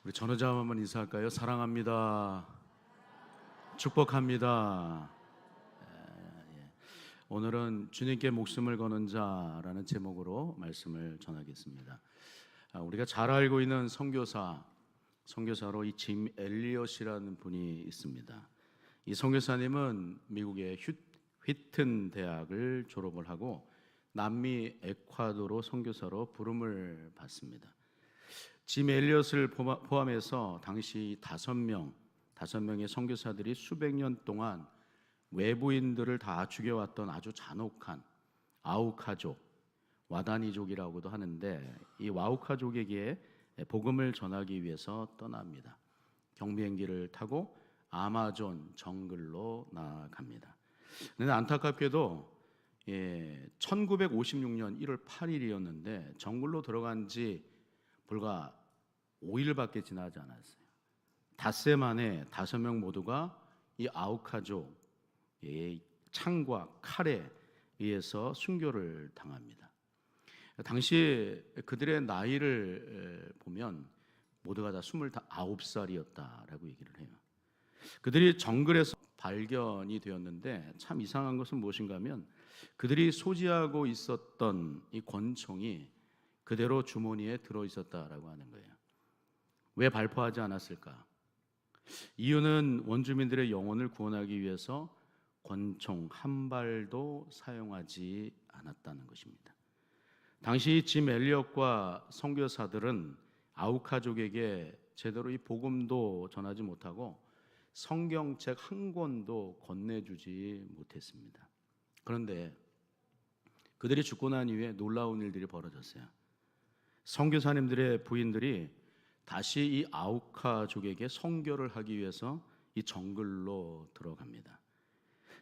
우리 전우자 한번 인사할까요? 사랑합니다. 축복합니다. 오늘은 주님께 목숨을 거는 자라는 제목으로 말씀을 전하겠습니다. 우리가 잘 알고 있는 선교사로 이 짐 엘리엇이라는 분이 있습니다. 이 선교사님은 미국의 휘튼 대학을 졸업을 하고 남미 에콰도르 선교사로 부름을 받습니다. 짐 엘리엇을 포함해서 당시 5명의 선교사들이 수백 년 동안 외부인들을 다 죽여왔던 아주 잔혹한 아우카족, 와다니족이라고도 하는데, 이 와우카족에게 복음을 전하기 위해서 떠납니다. 경비행기를 타고 아마존 정글로 나아갑니다. 그런데 안타깝게도 1956년 1월 8일이었는데 정글로 들어간 지 불과 5일밖에 지나지 않았어요. 닷새 만에 5명 모두가 이 아우카족의 창과 칼에 의해서 순교를 당합니다. 당시 그들의 나이를 보면 모두가 다 29살이었다라고 얘기를 해요. 그들이 정글에서 발견이 되었는데 참 이상한 것은 무엇인가 하면 그들이 소지하고 있었던 이 권총이 그대로 주머니에 들어있었다라고 하는 거예요. 왜 발포하지 않았을까? 이유는 원주민들의 영혼을 구원하기 위해서 권총 한 발도 사용하지 않았다는 것입니다. 당시 짐 엘리엇과 선교사들은 아우카족에게 제대로 이 복음도 전하지 못하고 성경책 한 권도 건네주지 못했습니다. 그런데 그들이 죽고 난 이후에 놀라운 일들이 벌어졌어요. 선교사님들의 부인들이 다시 이 아우카족에게 선교를 하기 위해서 이 정글로 들어갑니다.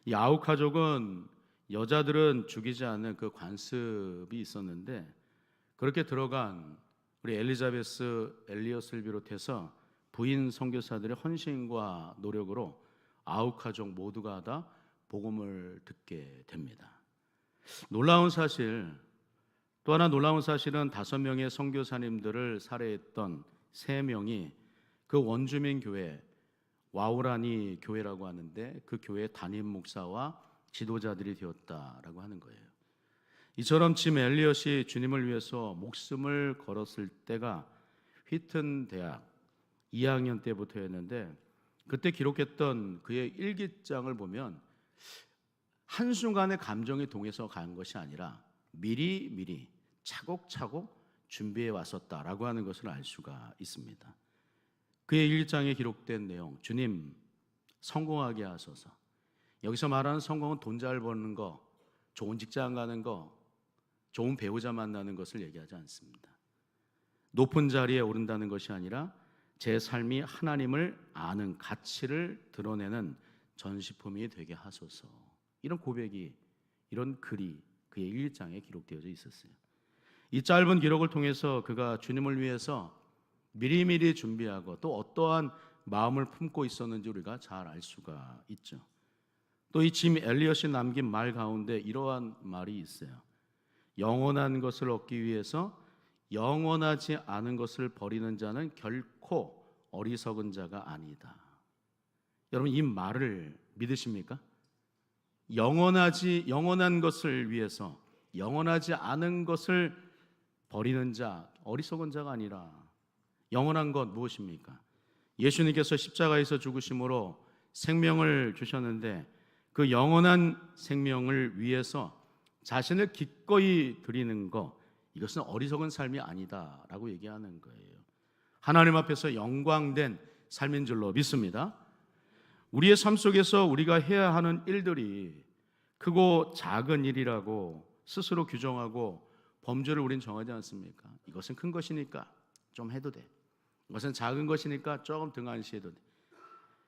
이 아우카족은 여자들은 죽이지 않는 그 관습이 있었는데, 그렇게 들어간 우리 엘리자베스 엘리엇을 비롯해서 부인 선교사들의 헌신과 노력으로 아우카족 모두가 다 복음을 듣게 됩니다. 또 하나 놀라운 사실은 5명의 선교사님들을 살해했던 3명이 그 원주민 교회, 와우라니 교회라고 하는데 그 교회 담임 목사와 지도자들이 되었다라고 하는 거예요. 이처럼 짐 엘리엇이 주님을 위해서 목숨을 걸었을 때가 휘튼 대학 2학년 때부터였는데, 그때 기록했던 그의 일기장을 보면 한순간에 감정이 동해서 간 것이 아니라 미리 차곡차곡 준비해 왔었다라고 하는 것을 알 수가 있습니다. 그의 일기장에 기록된 내용, 주님 성공하게 하소서. 여기서 말하는 성공은 돈 잘 버는 거, 좋은 직장 가는 거, 좋은 배우자 만나는 것을 얘기하지 않습니다. 높은 자리에 오른다는 것이 아니라 제 삶이 하나님을 아는 가치를 드러내는 전시품이 되게 하소서. 이런 고백이, 이런 글이 그의 일기장에 기록되어 있었어요. 이 짧은 기록을 통해서 그가 주님을 위해서 미리미리 준비하고 또 어떠한 마음을 품고 있었는지 우리가 잘 알 수가 있죠. 또 이 짐 엘리엇이 남긴 말 가운데 이러한 말이 있어요. 영원한 것을 얻기 위해서 영원하지 않은 것을 버리는 자는 결코 어리석은 자가 아니다. 여러분, 이 말을 믿으십니까? 영원한 것을 위해서 영원하지 않은 것을 버리는 자, 어리석은 자가 아니라 영원한 것 무엇입니까? 예수님께서 십자가에서 죽으심으로 생명을 주셨는데 그 영원한 생명을 위해서 자신을 기꺼이 드리는 것, 이것은 어리석은 삶이 아니다라고 얘기하는 거예요. 하나님 앞에서 영광된 삶인 줄로 믿습니다. 우리의 삶 속에서 우리가 해야 하는 일들이 크고 작은 일이라고 스스로 규정하고 범주를 우린 정하지 않습니까? 이것은 큰 것이니까 좀 해도 돼. 이것은 작은 것이니까 조금 등한시해도 돼.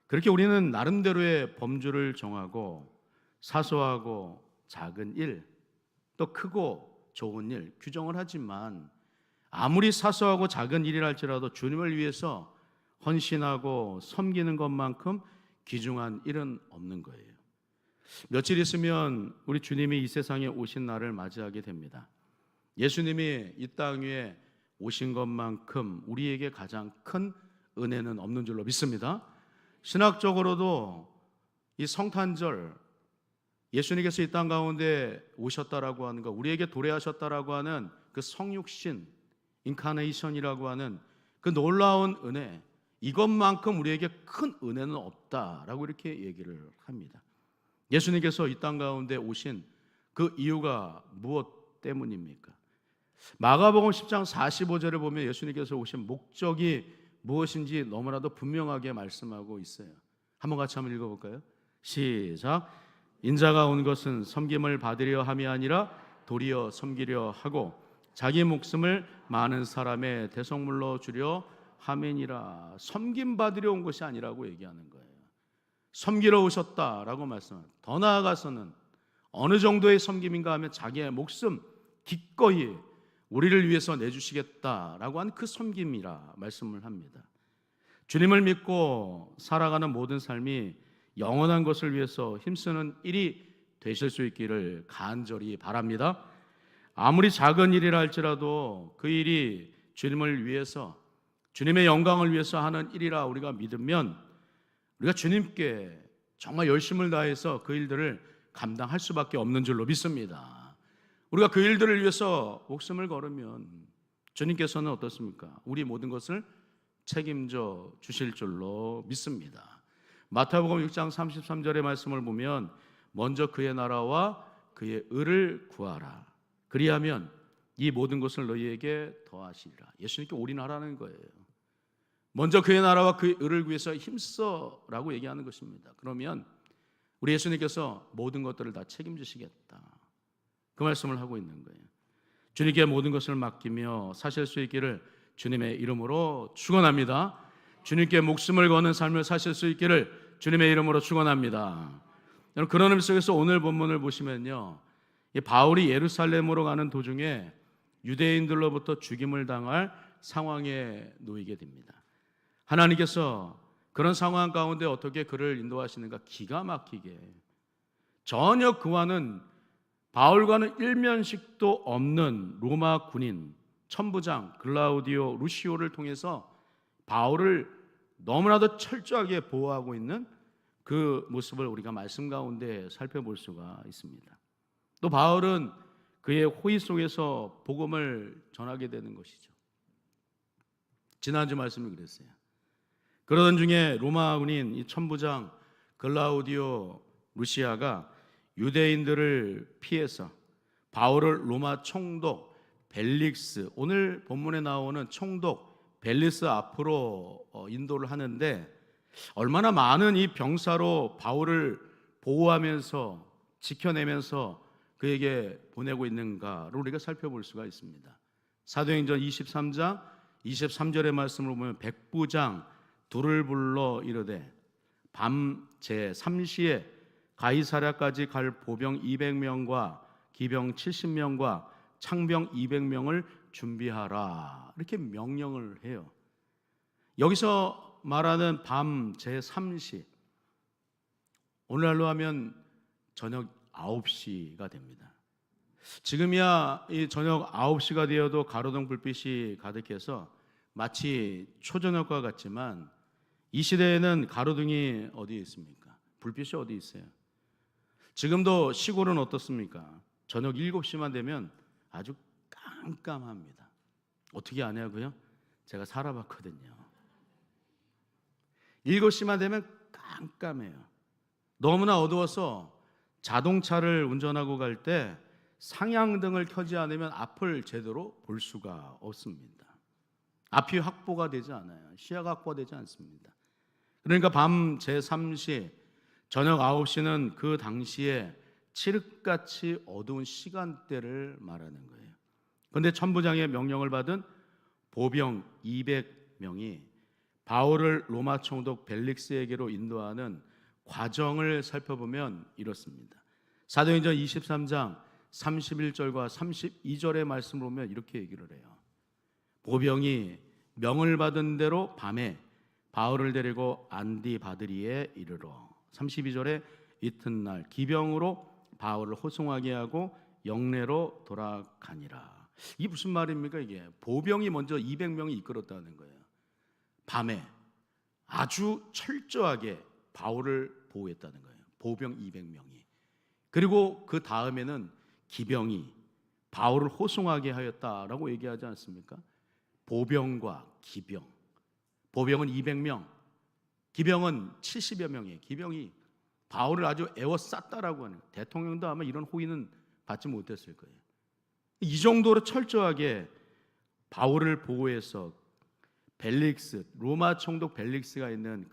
그렇게 우리는 나름대로의 범주를 정하고 사소하고 작은 일, 또 크고 좋은 일 규정을 하지만 아무리 사소하고 작은 일이라 할지라도 주님을 위해서 헌신하고 섬기는 것만큼 귀중한 일은 없는 거예요. 며칠 있으면 우리 주님이 이 세상에 오신 날을 맞이하게 됩니다. 예수님이 이 땅 위에 오신 것만큼 우리에게 가장 큰 은혜는 없는 줄로 믿습니다. 신학적으로도 이 성탄절, 예수님께서 이 땅 가운데 오셨다라고 하는 것, 우리에게 도래하셨다라고 하는 그 성육신, 인카네이션이라고 하는 그 놀라운 은혜, 이것만큼 우리에게 큰 은혜는 없다라고 이렇게 얘기를 합니다. 예수님께서 이 땅 가운데 오신 그 이유가 무엇 때문입니까? 마가복음 10장 45절을 보면 예수님께서 오신 목적이 무엇인지 너무나도 분명하게 말씀하고 있어요. 한번 같이 한번 읽어볼까요? 시작. 인자가 온 것은 섬김을 받으려 함이 아니라 도리어 섬기려 하고 자기 목숨을 많은 사람의 대속물로 주려 함이니라. 섬김 받으려 온 것이 아니라고 얘기하는 거예요. 섬기러 오셨다라고 말씀합니다. 더 나아가서는 어느 정도의 섬김인가 하면 자기의 목숨 기꺼이 우리를 위해서 내주시겠다라고 한 그 섬김이라 말씀을 합니다. 주님을 믿고 살아가는 모든 삶이 영원한 것을 위해서 힘쓰는 일이 되실 수 있기를 간절히 바랍니다. 아무리 작은 일이라 할지라도 그 일이 주님을 위해서, 주님의 영광을 위해서 하는 일이라 우리가 믿으면 우리가 주님께 정말 열심을 다해서 그 일들을 감당할 수밖에 없는 줄로 믿습니다. 우리가 그 일들을 위해서 목숨을 걸으면 주님께서는 어떻습니까? 우리 모든 것을 책임져 주실 줄로 믿습니다. 마태복음 6장 33절의 말씀을 보면 먼저 그의 나라와 그의 의를 구하라. 그리하면 이 모든 것을 너희에게 더하시리라. 예수님께 올인하라는 거예요. 먼저 그의 나라와 그의 의를 위해서 힘써라고 얘기하는 것입니다. 그러면 우리 예수님께서 모든 것들을 다 책임지시겠다, 그 말씀을 하고 있는 거예요. 주님께 모든 것을 맡기며 사실 수 있기를 주님의 이름으로 축원합니다. 주님께 목숨을 거는 삶을 사실 수 있기를 주님의 이름으로 축원합니다. 여러분, 그런 의미 속에서 오늘 본문을 보시면요, 이 바울이 예루살렘으로 가는 도중에 유대인들로부터 죽임을 당할 상황에 놓이게 됩니다. 하나님께서 그런 상황 가운데 어떻게 그를 인도하시는가? 기가 막히게 전혀 그와는 바울과는 일면식도 없는 로마 군인 천부장 글라우디오 루시오를 통해서 바울을 너무나도 철저하게 보호하고 있는 그 모습을 우리가 말씀 가운데 살펴볼 수가 있습니다. 또 바울은 그의 호의 속에서 복음을 전하게 되는 것이죠. 지난주 말씀이 그랬어요. 그러던 중에 로마 군인 이 천부장 글라우디오 루시아가 유대인들을 피해서 바울을 로마 총독 벨릭스, 오늘 본문에 나오는 총독 벨리스 앞으로 인도를 하는데, 얼마나 많은 이 병사로 바울을 보호하면서 지켜내면서 그에게 보내고 있는가를 우리가 살펴볼 수가 있습니다. 사도행전 23장 23절의 말씀을 보면 백부장 둘을 불러 이르되 밤 제3시에 가이사랴까지 갈 보병 200명과 기병 70명과 창병 200명을 준비하라, 이렇게 명령을 해요. 여기서 말하는 밤 제3시, 오늘날로 하면 저녁 9시가 됩니다. 지금이야 이 저녁 9시가 되어도 가로등 불빛이 가득해서 마치 초저녁과 같지만 이 시대에는 가로등이 어디에 있습니까? 불빛이 어디 있어요? 지금도 시골은 어떻습니까? 저녁 7시만 되면 아주 깜깜합니다. 어떻게 아냐고요? 제가 살아봤거든요. 7시만 되면 깜깜해요. 너무나 어두워서 자동차를 운전하고 갈 때 상향등을 켜지 않으면 앞을 제대로 볼 수가 없습니다. 앞이 확보가 되지 않아요. 시야가 확보되지 않습니다. 그러니까 밤 제3시, 저녁 9시는 그 당시에 칠흑같이 어두운 시간대를 말하는 거예요. 그런데 천부장의 명령을 받은 보병 200명이 바울을 로마 총독 벨릭스에게로 인도하는 과정을 살펴보면 이렇습니다. 사도행전 23장 31절과 32절의 말씀을 보면 이렇게 얘기를 해요. 보병이 명을 받은 대로 밤에 바울을 데리고 안디바드리에 이르러 32절에 이튿날 기병으로 바울을 호송하게 하고 영내로 돌아가니라. 이게 무슨 말입니까? 이게 보병이 먼저 200명이 이끌었다는 거예요. 밤에 아주 철저하게 바울을 보호했다는 거예요. 보병 200명이. 그리고 그 다음에는 기병이 바울을 호송하게 하였다라고 얘기하지 않습니까? 보병과 기병. 보병은 200명, 기병은 70여 명이에요. 기병이 바울을 아주 애워쌌다라고 하는, 대통령도 아마 이런 호의는 받지 못했을 거예요. 이 정도로 철저하게 바울을 보호해서 벨릭스, 로마 총독 벨릭스가 있는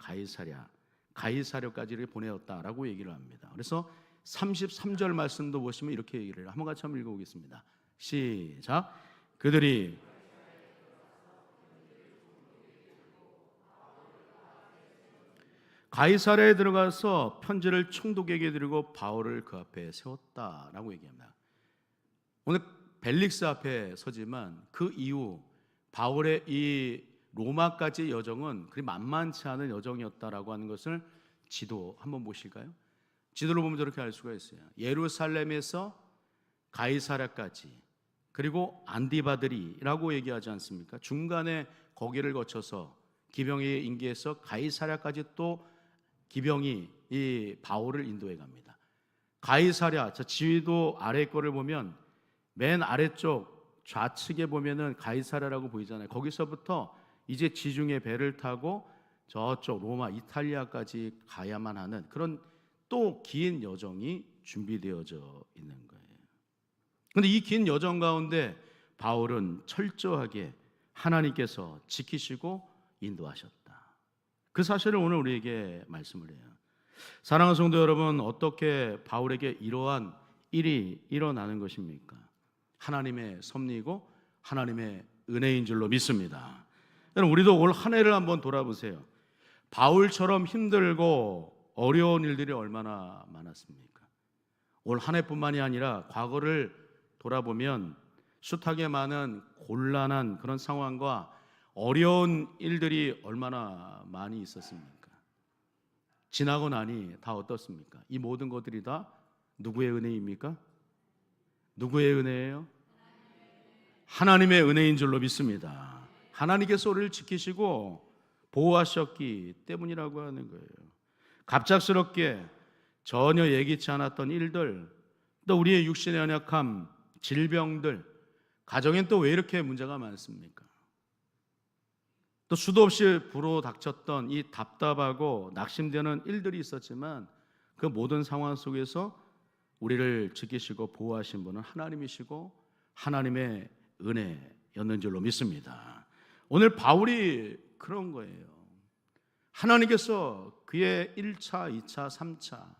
가이사랴까지를 보내었다라고 얘기를 합니다. 그래서 33절 말씀도 보시면 이렇게 얘기를 해요. 한번 같이 한번 읽어보겠습니다. 시작. 그들이 가이사랴에 들어가서 편지를 총독에게 드리고 바울을 그 앞에 세웠다라고 얘기합니다. 오늘 벨릭스 앞에 서지만 그 이후 바울의 이 로마까지의 여정은 그리 만만치 않은 여정이었다라고 하는 것을 지도 한번 보실까요? 지도를 보면 저렇게 알 수가 있어요. 예루살렘에서 가이사랴까지, 그리고 안디바드리라고 얘기하지 않습니까? 중간에 거기를 거쳐서 기병에 인계해서 가이사랴까지 또 기병이 이 바울을 인도해 갑니다. 가이사랴, 저 지휘도 아래 거를 보면 맨 아래쪽 좌측에 보면은 가이사랴라고 보이잖아요. 거기서부터 이제 지중해 배를 타고 저쪽 로마, 이탈리아까지 가야만 하는 그런 또 긴 여정이 준비되어져 있는 거예요. 그런데 이 긴 여정 가운데 바울은 철저하게 하나님께서 지키시고 인도하셨다. 그 사실을 오늘 우리에게 말씀을 해요. 사랑하는 성도 여러분, 어떻게 바울에게 이러한 일이 일어나는 것입니까? 하나님의 섭리이고 하나님의 은혜인 줄로 믿습니다. 여러분, 우리도 올 한 해를 한번 돌아보세요. 바울처럼 힘들고 어려운 일들이 얼마나 많았습니까? 올 한 해뿐만이 아니라 과거를 돌아보면 숱하게 많은 곤란한 그런 상황과 어려운 일들이 얼마나 많이 있었습니까? 지나고 나니 다 어떻습니까? 이 모든 것들이 다 누구의 은혜입니까? 누구의 은혜예요? 하나님의 은혜인 줄로 믿습니다. 하나님께서 우리를 지키시고 보호하셨기 때문이라고 하는 거예요. 갑작스럽게 전혀 예기치 않았던 일들, 또 우리의 육신의 연약함, 질병들, 가정엔 또 왜 이렇게 문제가 많습니까? 또 수도 없이 불어닥쳤던 이 답답하고 낙심되는 일들이 있었지만 그 모든 상황 속에서 우리를 지키시고 보호하신 분은 하나님이시고 하나님의 은혜였는 줄로 믿습니다. 오늘 바울이 그런 거예요. 하나님께서 그의 1차, 2차, 3차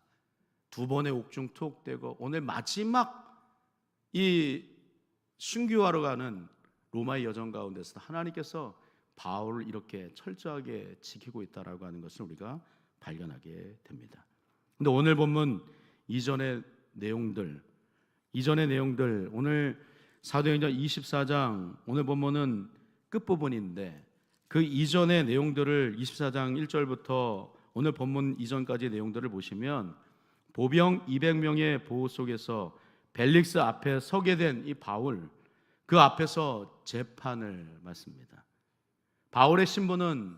두 번의 옥중 투옥되고 오늘 마지막 이 순교하러 가는 로마의 여정 가운데서 하나님께서 바울을 이렇게 철저하게 지키고 있다라고 하는 것을 우리가 발견하게 됩니다. 근데 오늘 본문 이전의 내용들 오늘 사도행전 24장 오늘 본문은 끝부분인데 그 이전의 내용들을 24장 1절부터 오늘 본문 이전까지 내용들을 보시면 보병 200명의 보호 속에서 벨릭스 앞에 서게 된 이 바울, 그 앞에서 재판을 받습니다. 바울의 신분은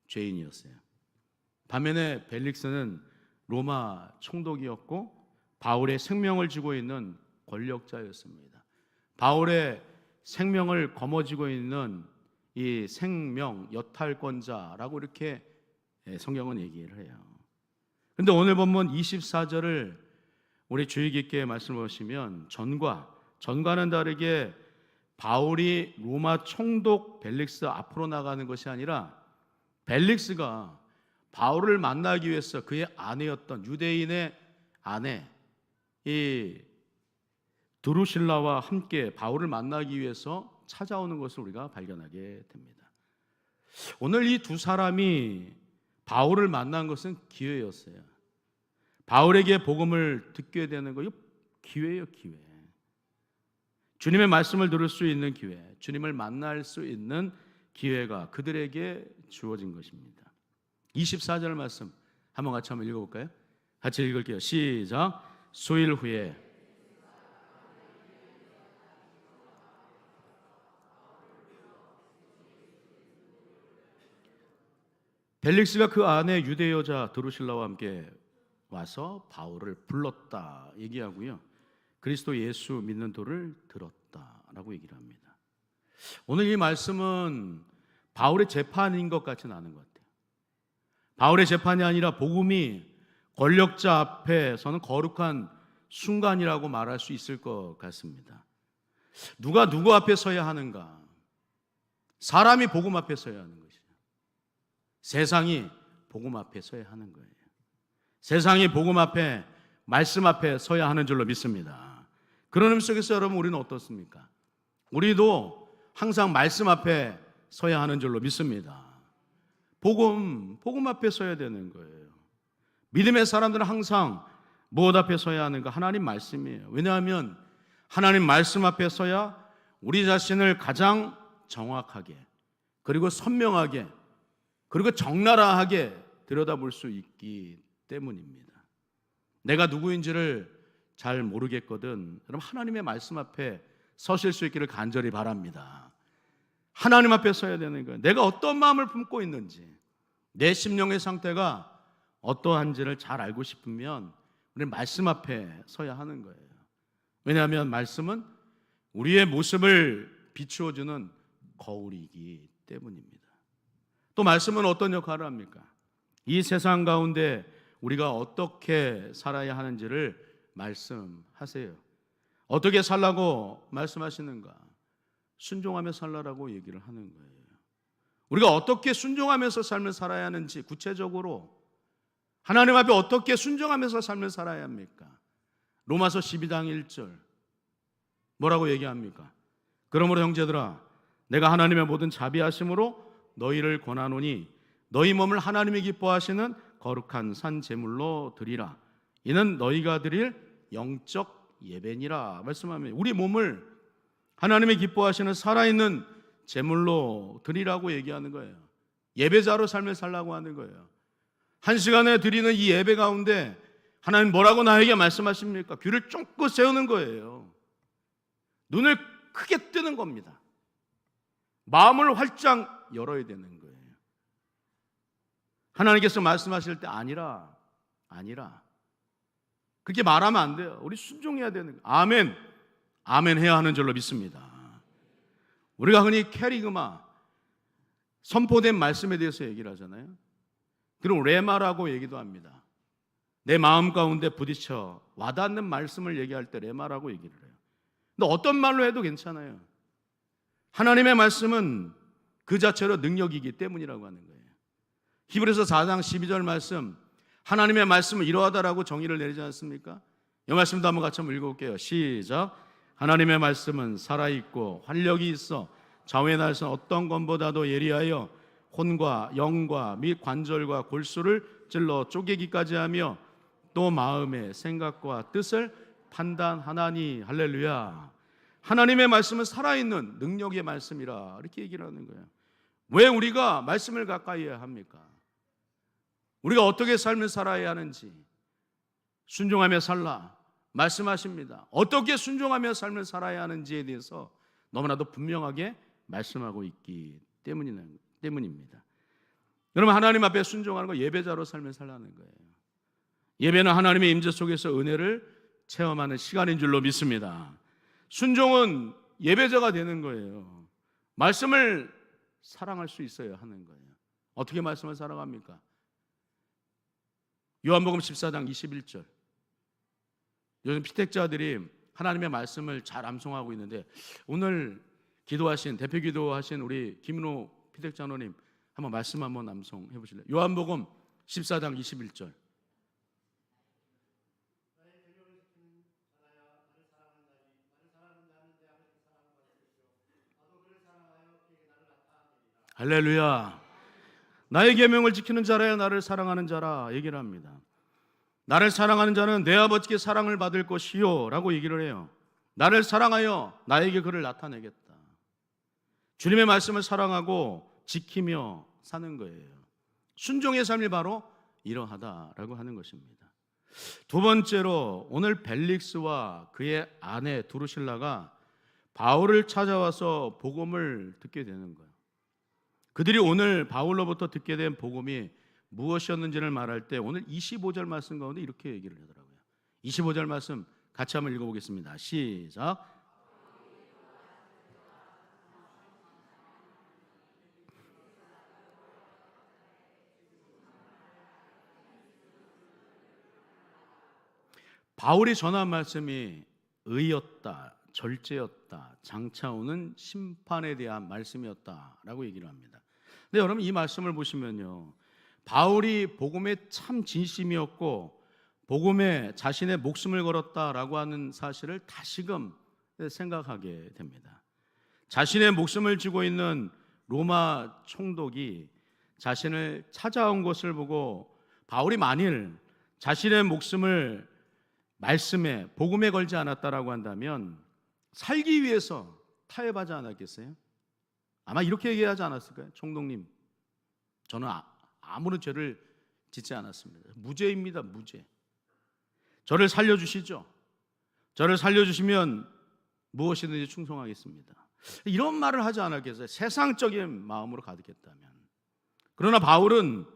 죄인이었어요. 반면에 벨릭스는 로마 총독이었고 바울의 생명을 쥐고 있는 권력자였습니다. 바울의 생명을 거머쥐고 있는 이 생명 여탈권자라고 이렇게 성경은 얘기를 해요. 그런데 오늘 본문 24절을 우리 주의 깊게 말씀을 보시면 전과는 다르게 바울이 로마 총독 벨릭스 앞으로 나가는 것이 아니라 벨릭스가 바울을 만나기 위해서 그의 아내였던 유대인의 아내 이 드루실라와 함께 바울을 만나기 위해서 찾아오는 것을 우리가 발견하게 됩니다. 오늘 이 두 사람이 바울을 만난 것은 기회였어요. 바울에게 복음을 듣게 되는 거 기회예요, 기회. 주님의 말씀을 들을 수 있는 기회, 주님을 만날 수 있는 기회가 그들에게 주어진 것입니다. 24절 말씀 한번 같이 한번 읽어볼까요? 같이 읽을게요. 시작. 수일 후에 벨릭스가 그 아내 유대 여자 드루실라와 함께 와서 바울을 불렀다 얘기하고요. 그리스도 예수 믿는 도를 들었다라고 얘기를 합니다. 오늘 이 말씀은 바울의 재판인 것 같지는 않은 것 같아요. 바울의 재판이 아니라 복음이 권력자 앞에서는 거룩한 순간이라고 말할 수 있을 것 같습니다. 누가 누구 앞에 서야 하는가? 사람이 복음 앞에 서야 하는 것이죠. 세상이 복음 앞에 서야 하는 거예요. 세상이 복음 앞에, 말씀 앞에 서야 하는 줄로 믿습니다. 그런 의미 속에서 여러분 우리는 어떻습니까? 우리도 항상 말씀 앞에 서야 하는 줄로 믿습니다. 복음 앞에 서야 되는 거예요. 믿음의 사람들은 항상 무엇 앞에 서야 하는가? 하나님 말씀이에요. 왜냐하면 하나님 말씀 앞에 서야 우리 자신을 가장 정확하게, 그리고 선명하게, 그리고 적나라하게 들여다볼 수 있기 때문입니다. 내가 누구인지를 잘 모르겠거든. 여러분 하나님의 말씀 앞에 서실 수 있기를 간절히 바랍니다. 하나님 앞에 서야 되는 거예요. 내가 어떤 마음을 품고 있는지, 내 심령의 상태가 어떠한지를 잘 알고 싶으면 우리는 말씀 앞에 서야 하는 거예요. 왜냐하면 말씀은 우리의 모습을 비추어주는 거울이기 때문입니다. 또 말씀은 어떤 역할을 합니까? 이 세상 가운데 우리가 어떻게 살아야 하는지를 말씀하세요. 어떻게 살라고 말씀하시는가? 순종하며 살라라고 얘기를 하는 거예요. 우리가 어떻게 순종하면서 삶을 살아야 하는지 구체적으로 하나님 앞에 어떻게 순종하면서 삶을 살아야 합니까? 로마서 12장 1절 뭐라고 얘기합니까? 그러므로 형제들아 내가 하나님의 모든 자비하심으로 너희를 권하노니 너희 몸을 하나님이 기뻐하시는 거룩한 산 제물로 드리라. 이는 너희가 드릴 영적 예배니라 말씀하면 우리 몸을 하나님이 기뻐하시는 살아있는 제물로 드리라고 얘기하는 거예요. 예배자로 삶을 살라고 하는 거예요. 한 시간에 드리는 이 예배 가운데 하나님 뭐라고 나에게 말씀하십니까? 귀를 쫑긋 세우는 거예요. 눈을 크게 뜨는 겁니다. 마음을 활짝 열어야 되는 거예요. 하나님께서 말씀하실 때 아니라 그렇게 말하면 안 돼요. 우리 순종해야 되는 거예요. 아멘, 아멘 해야 하는 줄로 믿습니다. 우리가 흔히 캐리그마, 선포된 말씀에 대해서 얘기를 하잖아요. 그리고 레마라고 얘기도 합니다. 내 마음 가운데 부딪혀 와닿는 말씀을 얘기할 때 레마라고 얘기를 해요. 근데 어떤 말로 해도 괜찮아요. 하나님의 말씀은 그 자체로 능력이기 때문이라고 하는 거예요. 히브리서 4장 12절 말씀, 하나님의 말씀은 이러하다라고 정의를 내리지 않습니까? 이 말씀도 한번 같이 한번 읽어볼게요. 시작. 하나님의 말씀은 살아있고 활력이 있어 좌우의 날선 어떤 것보다도 예리하여 혼과 영과 및 관절과 골수를 찔러 쪼개기까지 하며 또 마음의 생각과 뜻을 판단하나니. 할렐루야. 하나님의 말씀은 살아있는 능력의 말씀이라 이렇게 얘기를 하는 거예요. 왜 우리가 말씀을 가까이 해야 합니까? 우리가 어떻게 삶을 살아야 하는지 순종하며 살라 말씀하십니다. 어떻게 순종하며 삶을 살아야 하는지에 대해서 너무나도 분명하게 말씀하고 있기 때문입니다. 여러분 하나님 앞에 순종하는 거 예배자로 삶을 살라는 거예요. 예배는 하나님의 임재 속에서 은혜를 체험하는 시간인 줄로 믿습니다. 순종은 예배자가 되는 거예요. 말씀을 사랑할 수 있어야 하는 거예요. 어떻게 말씀을 사랑합니까? 요한복음 14장 21절. 요즘 피택자들이 하나님의 말씀을 잘 암송하고 있는데 오늘 기도하신 대표 기도하신 우리 김은호 피택장로님 한번 말씀 한번 암송해 보실래요? 요한복음 14장 21절. 할렐루야. 나의 계명을 지키는 자라야 나를 사랑하는 자라 얘기를 합니다. 나를 사랑하는 자는 내 아버지께 사랑을 받을 것이요 라고 얘기를 해요. 나를 사랑하여 나에게 그를 나타내겠다. 주님의 말씀을 사랑하고 지키며 사는 거예요. 순종의 삶이 바로 이러하다라고 하는 것입니다. 두 번째로 오늘 벨릭스와 그의 아내 두루실라가 바울을 찾아와서 복음을 듣게 되는 거예요. 그들이 오늘 바울로부터 듣게 된 복음이 무엇이었는지를 말할 때 오늘 25절 말씀 가운데 이렇게 얘기를 하더라고요. 25절 말씀 같이 한번 읽어보겠습니다. 시작. 바울이 전한 말씀이 의였다, 절제였다, 장차 오는 심판에 대한 말씀이었다라고 얘기를 합니다. 근데 여러분 이 말씀을 보시면요, 바울이 복음에 참 진심이었고 복음에 자신의 목숨을 걸었다라고 하는 사실을 다시금 생각하게 됩니다. 자신의 목숨을 쥐고 있는 로마 총독이 자신을 찾아온 것을 보고 바울이 만일 자신의 목숨을 말씀에 복음에 걸지 않았다라고 한다면 살기 위해서 타협하지 않았겠어요? 아마 이렇게 얘기하지 않았을까요? 총독님, 저는 아무런 죄를 짓지 않았습니다. 무죄입니다. 무죄. 저를 살려주시죠. 저를 살려주시면 무엇이든지 충성하겠습니다. 이런 말을 하지 않았겠어요? 세상적인 마음으로 가득했다면. 그러나 바울은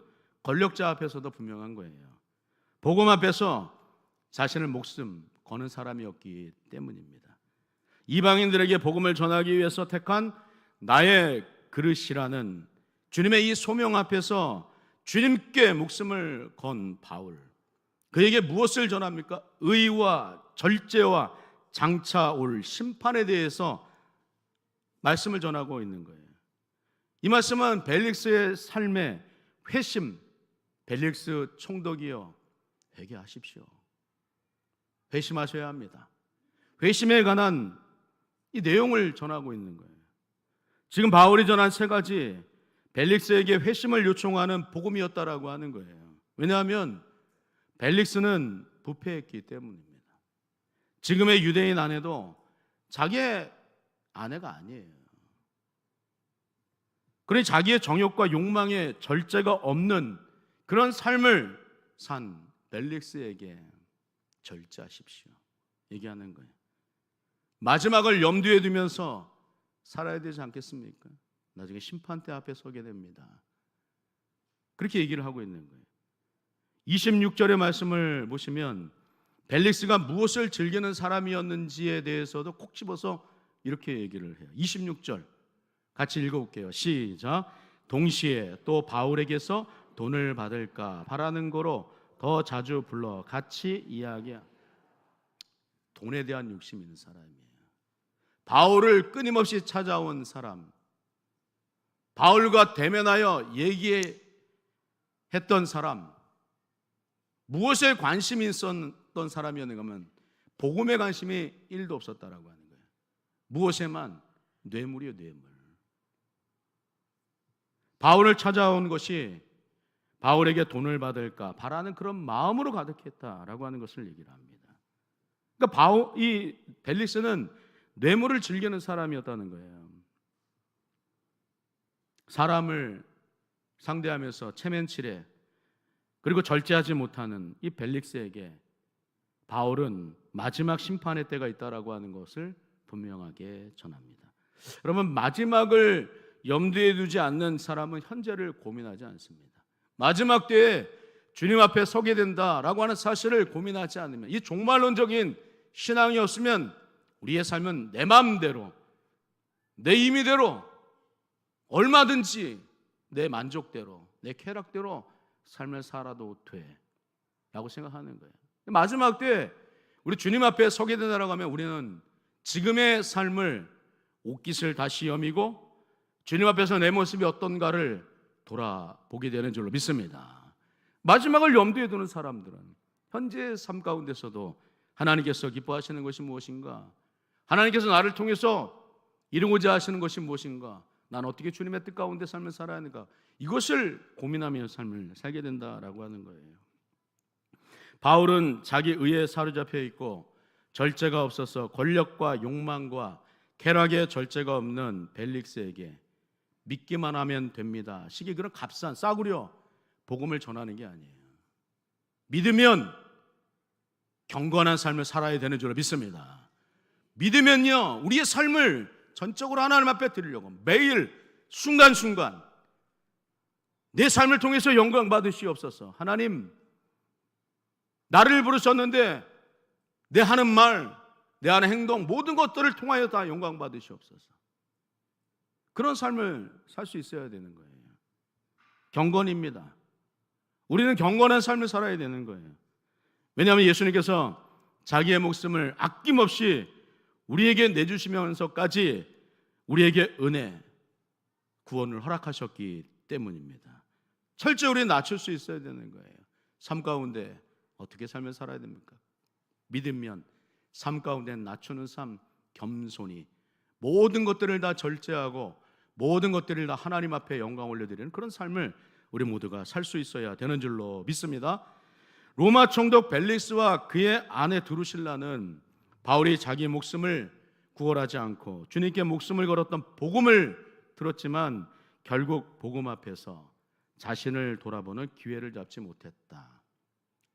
권력자 앞에서도 분명한 거예요. 복음 앞에서 자신을 목숨 거는 사람이었기 때문입니다. 이방인들에게 복음을 전하기 위해서 택한 나의 그릇이라는 주님의 이 소명 앞에서 주님께 목숨을 건 바울, 그에게 무엇을 전합니까? 의와 절제와 장차 올 심판에 대해서 말씀을 전하고 있는 거예요. 이 말씀은 벨릭스의 삶의 회심, 벨릭스 총독이여 회개하십시오. 회심하셔야 합니다. 회심에 관한 이 내용을 전하고 있는 거예요. 지금 바울이 전한 세 가지 벨릭스에게 회심을 요청하는 복음이었다라고 하는 거예요. 왜냐하면 벨릭스는 부패했기 때문입니다. 지금의 유대인 아내도 자기의 아내가 아니에요. 그러니 자기의 정욕과 욕망에 절제가 없는 그런 삶을 산 벨릭스에게 절제하십시오 얘기하는 거예요. 마지막을 염두에 두면서 살아야 되지 않겠습니까? 나중에 심판대 앞에 서게 됩니다. 그렇게 얘기를 하고 있는 거예요. 26절의 말씀을 보시면 벨릭스가 무엇을 즐기는 사람이었는지에 대해서도 콕 집어서 이렇게 얘기를 해요. 26절 같이 읽어볼게요. 시작. 동시에 또 바울에게서 돈을 받을까 바라는 거로 더 자주 불러 같이 이야기하. 돈에 대한 욕심이 있는 사람이에요. 바울을 끊임없이 찾아온 사람, 바울과 대면하여 얘기했던 사람, 무엇에 관심이 있었던 사람이었는가 하면 복음에 관심이 1도 없었다라고 하는 거예요. 무엇에만? 뇌물이요, 뇌물. 바울을 찾아온 것이 바울에게 돈을 받을까 바라는 그런 마음으로 가득했다라고 하는 것을 얘기를 합니다. 그러니까 이 벨릭스는 뇌물을 즐기는 사람이었다는 거예요. 사람을 상대하면서 체면치레 그리고 절제하지 못하는 이 벨릭스에게 바울은 마지막 심판의 때가 있다라고 하는 것을 분명하게 전합니다. 여러분, 마지막을 염두에 두지 않는 사람은 현재를 고민하지 않습니다. 마지막 때에 주님 앞에 서게 된다라고 하는 사실을 고민하지 않으면, 이 종말론적인 신앙이 없으면 우리의 삶은 내 마음대로, 내 임의대로, 얼마든지 내 만족대로, 내 쾌락대로 삶을 살아도 돼 라고 생각하는 거예요. 마지막 때 우리 주님 앞에 서게 된다라고 하면 우리는 지금의 삶을 옷깃을 다시 여미고 주님 앞에서 내 모습이 어떤가를 돌아보게 되는 줄로 믿습니다. 마지막을 염두에 두는 사람들은 현재의 삶 가운데서도 하나님께서 기뻐하시는 것이 무엇인가, 하나님께서 나를 통해서 이루고자 하시는 것이 무엇인가, 난 어떻게 주님의 뜻 가운데 삶을 살아야 하는가, 이것을 고민하며 삶을 살게 된다라고 하는 거예요. 바울은 자기 의에 사로잡혀 있고 절제가 없어서 권력과 욕망과 쾌락에 절제가 없는 벨릭스에게 믿기만 하면 됩니다 시기 그런 값싼 싸구려 복음을 전하는 게 아니에요. 믿으면 경건한 삶을 살아야 되는 줄 믿습니다. 믿으면요, 우리의 삶을 전적으로 하나님 앞에 드리려고 매일 순간순간 내 삶을 통해서 영광 받으시옵소서. 하나님, 나를 부르셨는데 내 하는 말, 내 하는 행동, 모든 것들을 통하여 다 영광 받으시옵소서. 그런 삶을 살 수 있어야 되는 거예요. 경건입니다. 우리는 경건한 삶을 살아야 되는 거예요. 왜냐하면 예수님께서 자기의 목숨을 아낌없이 우리에게 내주시면서까지 우리에게 은혜, 구원을 허락하셨기 때문입니다. 철저히 우리는 낮출 수 있어야 되는 거예요. 삶 가운데 어떻게 삶을 살아야 됩니까? 믿으면 삶 가운데 낮추는 삶, 겸손히 모든 것들을 다 절제하고 모든 것들을 다 하나님 앞에 영광 올려드리는 그런 삶을 우리 모두가 살 수 있어야 되는 줄로 믿습니다. 로마 총독 벨릭스와 그의 아내 드루실라는 바울이 자기 목숨을 구걸하지 않고 주님께 목숨을 걸었던 복음을 들었지만 결국 복음 앞에서 자신을 돌아보는 기회를 잡지 못했다.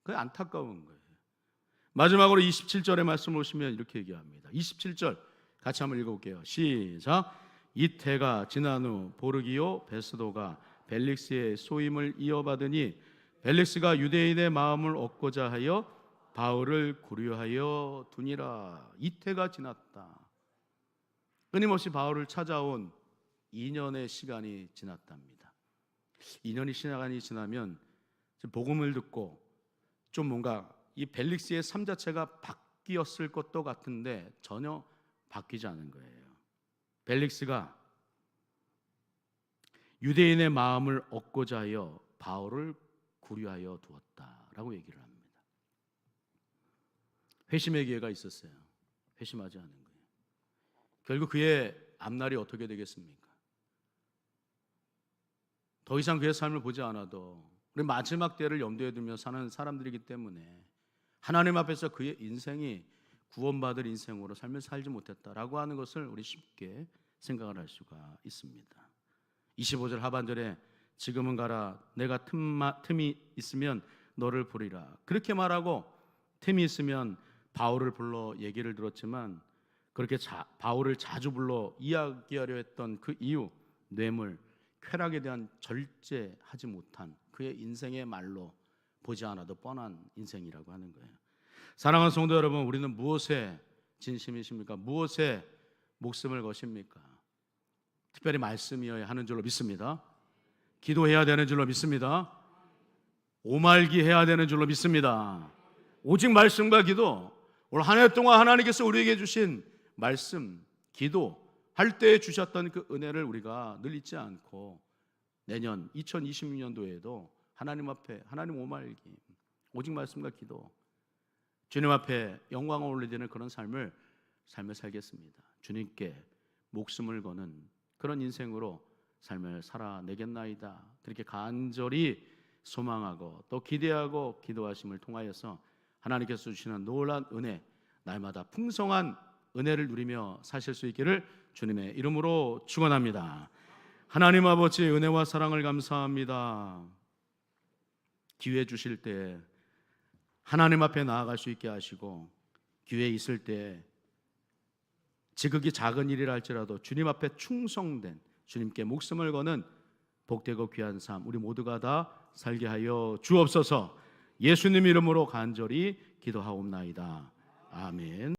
그게 안타까운 거예요. 마지막으로 27절의 말씀을 보시면 이렇게 얘기합니다. 27절 같이 한번 읽어볼게요. 시작. 이태가 지난 후 보르기오 베스도가 벨릭스의 소임을 이어받으니 벨릭스가 유대인의 마음을 얻고자 하여 바울을 구류하여 두니라. 이태가 지났다. 끊임없이 바울을 찾아온 2년의 시간이 지났답니다. 2년의 시간이 지나면 복음을 듣고 좀 뭔가 이 벨릭스의 삶 자체가 바뀌었을 것도 같은데 전혀 바뀌지 않은 거예요. 벨릭스가 유대인의 마음을 얻고자 하여 바울을 구류하여 두었다라고 얘기를 합니다. 회심의 기회가 있었어요. 회심하지 않은 거예요. 결국 그의 앞날이 어떻게 되겠습니까? 더 이상 그의 삶을 보지 않아도 우리 마지막 때를 염두에 두며 사는 사람들이기 때문에 하나님 앞에서 그의 인생이 구원받을 인생으로 삶을 살지 못했다라고 하는 것을 우리 쉽게 생각을 할 수가 있습니다. 25절 하반절에 지금은 가라 내가 틈이 있으면 너를 부리라 그렇게 말하고 틈이 있으면 바울을 불러 얘기를 들었지만 그렇게 바울을 자주 불러 이야기하려 했던 그 이유, 뇌물, 쾌락에 대한 절제하지 못한 그의 인생의 말로 보지 않아도 뻔한 인생이라고 하는 거예요. 사랑하는 성도 여러분, 우리는 무엇에 진심이십니까? 무엇에 목숨을 거십니까? 특별히 말씀이어야 하는 줄로 믿습니다. 기도해야 되는 줄로 믿습니다. 오말기 해야 되는 줄로 믿습니다. 오직 말씀과 기도, 올 한 해 동안 하나님께서 우리에게 주신 말씀, 기도 할 때 주셨던 그 은혜를 우리가 늘 잊지 않고 내년 2026년도에도 하나님 앞에 하나님 오말기, 오직 말씀과 기도, 주님 앞에 영광을 올리는 그런 삶을 살겠습니다. 주님께 목숨을 거는 그런 인생으로 삶을 살아내겠나이다. 그렇게 간절히 소망하고 또 기대하고 기도하심을 통하여서 하나님께서 주시는 놀라운 은혜, 날마다 풍성한 은혜를 누리며 사실 수 있기를 주님의 이름으로 축원합니다. 하나님 아버지 은혜와 사랑을 감사합니다. 기회 주실 때 하나님 앞에 나아갈 수 있게 하시고 기회 있을 때 지극히 작은 일이라 할지라도 주님 앞에 충성된 주님께 목숨을 거는 복되고 귀한 삶 우리 모두가 다 살게 하여 주옵소서. 예수님 이름으로 간절히 기도하옵나이다. 아멘.